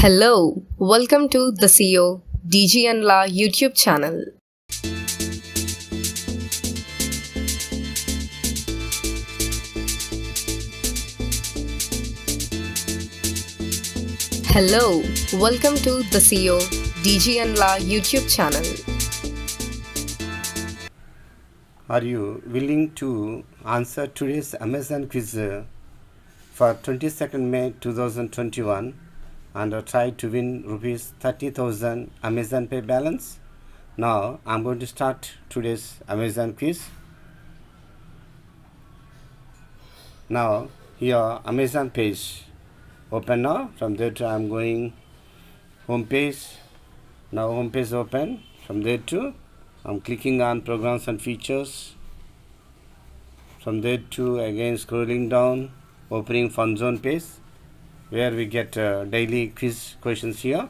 Hello, welcome to the CEO DG and La YouTube channel. Hello, welcome to the CEO DG and La YouTube channel. Are you willing to answer today's Amazon quiz for 22nd May 2021 and try to win rupees 30,000 Amazon Pay balance? Now I'm going to start today's Amazon quiz. Now here Amazon page open now. From there to I'm going home page. Now home page open. From there to I'm clicking on programs and features. From there to again scrolling down, opening fun zone page where we get daily quiz questions here.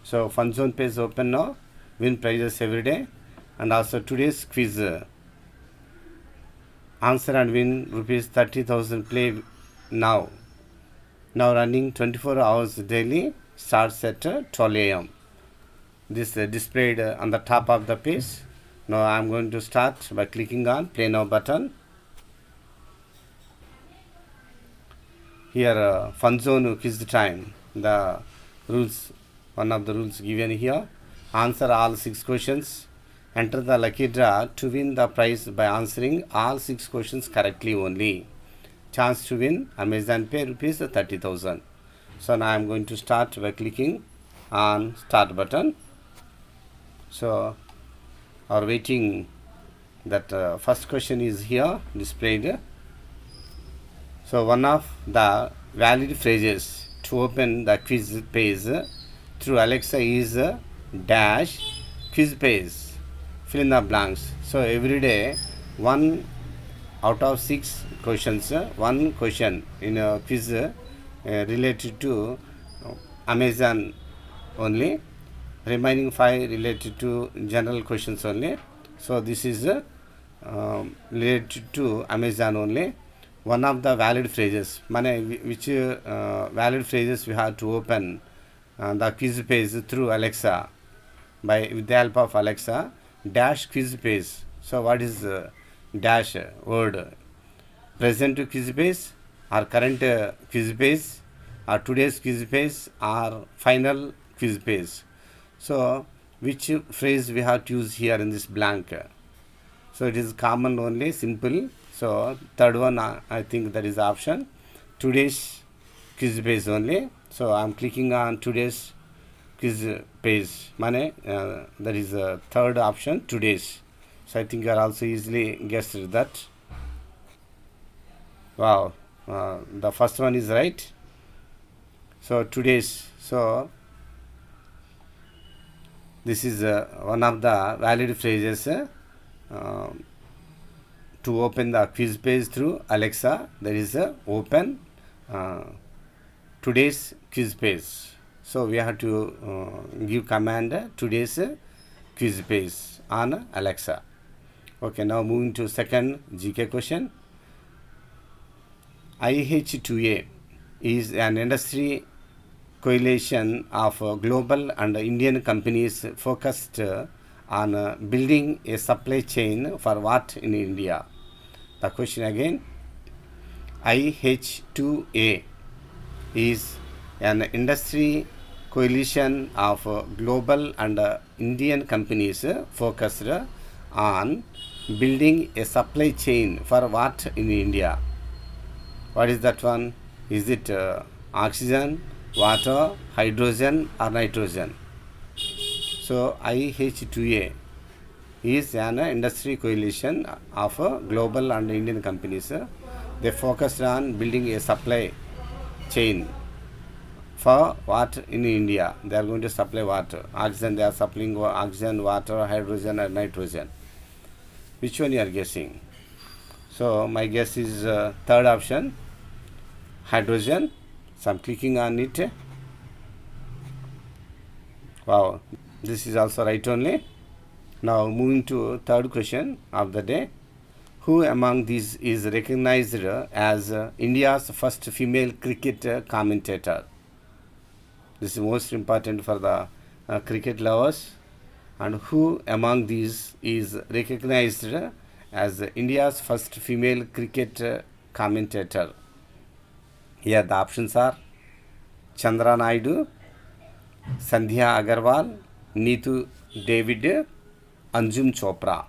So fun zone page open now, win prizes every day, and also today's quiz answer and win rupees 30,000 play now. Now running 24 hours daily, starts at 12 a.m. This displayed on the top of the page. Now I'm going to start by clicking on play now button. Here fun zone quiz time. The rules, one of the rules given here. Answer all 6 questions. Enter the lucky draw to win the prize by answering all 6 questions correctly only. Chance to win Amazon Pay rupees 30,000. So now I am going to start by clicking on start button. So our waiting that first question is here displayed. So one of the valid phrases to open the quiz page through Alexa is dash quiz page. Fill in the blanks. So every day 1 out of 6 questions, one question in a quiz related to Amazon only. Remaining 5 related to general questions only. So this is related to Amazon only. One of the valid phrases, which valid phrases we have to open the quiz page through Alexa with the help of Alexa dash quiz page. So what is dash word? Present quiz page or current quiz page or today's quiz page or final quiz page. So which phrase we have to use here in this blank? So it is common only, simple. So third one I think that is option today's quiz page only. So I am clicking on today's quiz page. That is third option today's. So I think you are also easily guessed that. Wow, the first one is right. So today's. So this is one of the valid phrases to open the quiz page through Alexa. There is open today's quiz page. So we have to give command today's quiz page on Alexa. Okay, now moving to second GK question. IH2A is an industry coalition of global and Indian companies focused on building a supply chain for what in India? The question again. IH2A is an industry coalition of global and Indian companies focused on building a supply chain for what in India? What is that one? Is it oxygen, water, hydrogen or nitrogen? So IH2A is an industry coalition of global and Indian companies. They focused on building a supply chain for what in India. They are going to supply water. Oxygen, they are supplying oxygen, water, hydrogen and nitrogen. Which one you are guessing? So my guess is third option, hydrogen. So I'm clicking on it. Wow, this is also right only. Now moving to third question of the day. Who among these is recognized as India's first female cricket commentator? This is most important for the cricket lovers. And who among these is recognized as India's first female cricket commentator? Here the options are Chandra Naidu, Sandhya Agarwal, Neetu David, Anjum Chopra.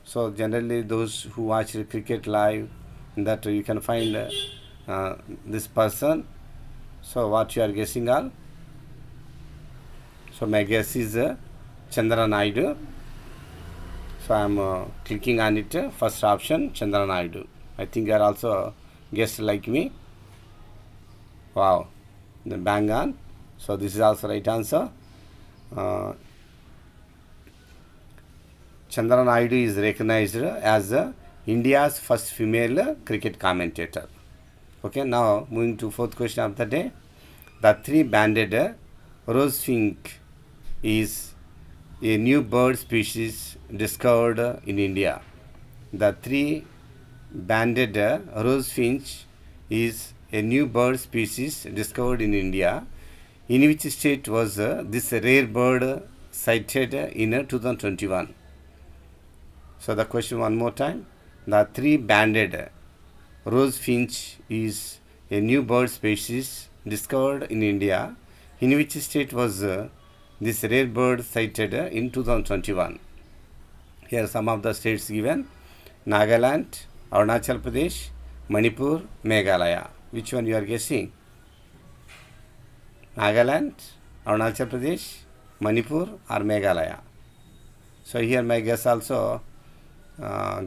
So generally those who watch cricket live, that you can find this person. So what you are guessing all? So my guess is Chandra Naidu. So I am clicking on it. First option, Chandra Naidu. I think you are also guessed like me. Wow, the bang on. So this is also right answer. Chandra Naidu is recognized as India's first female cricket commentator. Okay, now moving to fourth question of the day. The three-banded rosefink is a new bird species discovered in India. The three-banded rosefinch is a new bird species discovered in India. In which state was this rare bird sighted in 2021? So the question one more time. The three-banded rosefinch is a new bird species discovered in India. In which state was this rare bird sighted in 2021? Here are some of the states given: Nagaland, Arunachal Pradesh, Manipur, Meghalaya. Which one you are guessing? Nagaland, Arunachal Pradesh, Manipur or Meghalaya? So here my guess also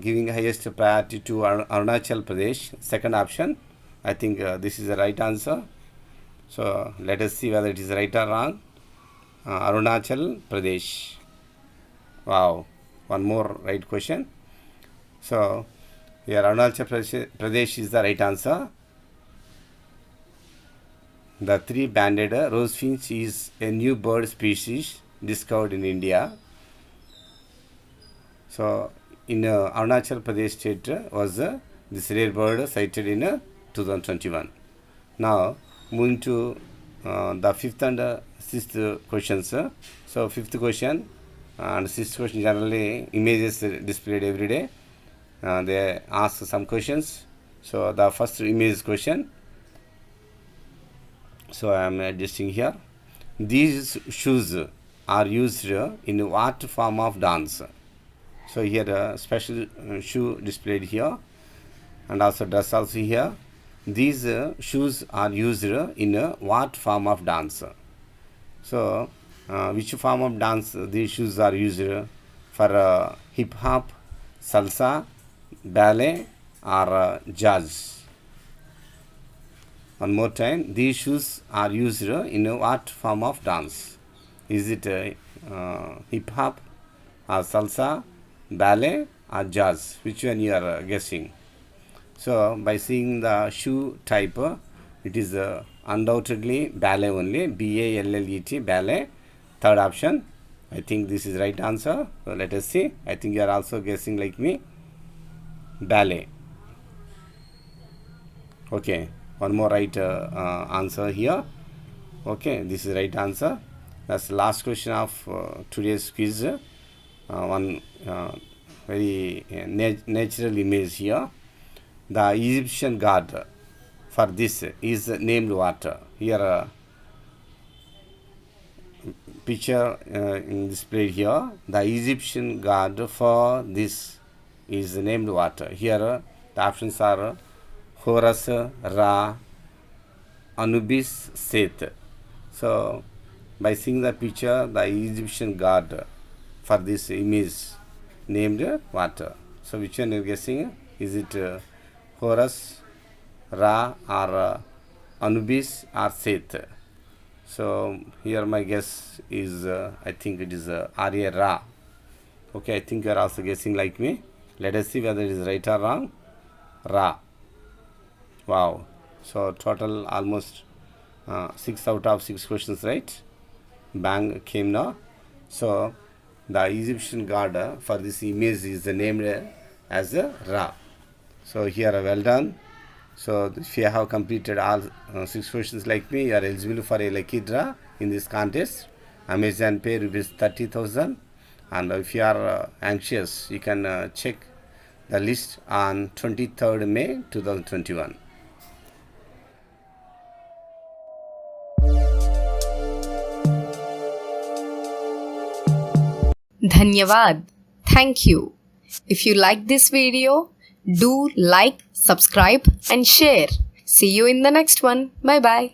giving highest priority to Arunachal Pradesh, second option. I think this is the right answer. So let us see whether it is right or wrong. Arunachal Pradesh. Wow, one more right question. So here Arunachal Pradesh is the right answer. The three-banded rosefinch is a new bird species discovered in India. So in Arunachal Pradesh state was this rare bird sighted in 2021. Now moving to the fifth and sixth questions. So fifth question and sixth question, generally images displayed every day. They ask some questions. So the first image question. So I am adjusting here. These shoes are used in what form of dance? So here a special shoe displayed here, and also dress also here. These shoes are used in what form of dance? So which form of dance these shoes are used for? Hip hop, salsa, ballet or jazz? One more time. These shoes are used in what form of dance? Is it hip hop or salsa, ballet or jazz? Which one you are guessing? So by seeing the shoe type, it is undoubtedly ballet only. B-A-L-L-E-T, ballet. Third option. I think this is right answer. So let us see. I think you are also guessing like me. Ballet. Okay. One more right answer here. Okay, this is right answer. That's the last question of today's quiz. One very natural image here. The Egyptian god for this is named what? Here picture displayed here. The Egyptian god for this is named what? Here the options are Horus, Ra, Anubis, Seth. So by seeing the picture, the Egyptian god for this image named what? So which one you are guessing? Is it Horus, Ra or Anubis or Seth? So here my guess is I think it is Arya Ra. Okay, I think you are also guessing like me. Let us see whether it is right or wrong. Ra. Wow. So total almost 6 out of 6 questions right. Bang came now. So the Egyptian god for this image is named as Ra. So here well done. So if you have completed all 6 questions like me, you are eligible for a lucky draw in this contest. Amazon Pay rupees 30,000. And if you are anxious, you can check the list on 23rd May 2021. Dhanyavad. Thank you. If you like this video, do like, subscribe and share. See you in the next one. Bye bye.